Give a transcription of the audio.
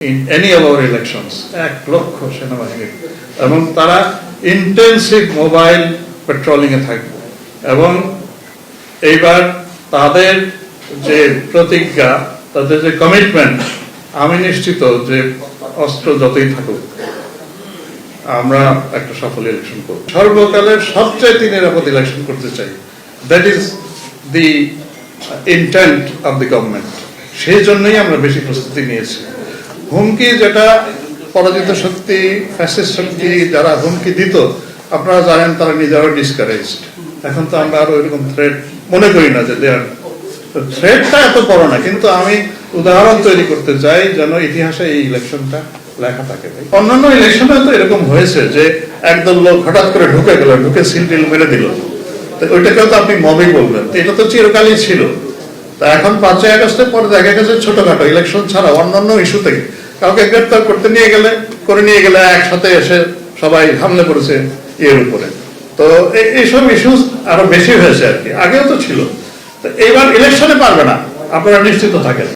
in any of our elections 1 লক্ষ সেনাবাহিনী এবং তারা ইন্টেনসিভ মোবাইল পেট্রোলিং এ থাকবে এবং এইবার তাদের যে প্রতিজ্ঞা তাদের যে কমিটমেন্ট আমি নিশ্চিত যে অস্ত্র যতই থাকুক আমরা একটা সফল ইলেকশন করব সর্বকালের সবচেয়ে নিরাপদ ইলেকশন করতে চাই that is the intent of the government সেই জন্যই আমরা বেশি প্রস্তুতি নিয়েছি হুমকি যেটা পরাজিত শক্তি ফ্যাসিস্ট শক্তি যারা হুমকি দিত আপনারা জানেন তারা নিজেরাও ডিসকারেজড এখন তো আমরা আরো এরকম থ্রেট মনে করি না যে দেয়ার থ্রেটটা এত বড় না কিন্তু আমি উদাহরণ তৈরি করতে চাই যেন ইতিহাসে এই ইলেকশনটা লেখা থাকে অন্যান্য ইলেকশনে তো এরকম হয়েছে যে একদল লোক হঠাৎ করে ঢুকে গেল ঢুকে সিল মেরে দিল তো ওইটাকেও তো আপনি মবই বলবেন এটা তো চিরকালই ছিল তা এখন 5ই আগস্টের পরে দেখা গেছে ছোটখাটো ইলেকশন ছাড়া অন্যান্য ইস্যু থেকে কাউকে গ্রেপ্তার করতে নিয়ে গেলে একসাথে এসে সবাই হামলে পড়েছে এর উপরে তো এইসব ইস্যু আরো বেশি হয়েছে আর কি আগেও তো ছিল তো এইবার ইলেকশনে পারবে না আপনারা নিশ্চিত থাকেন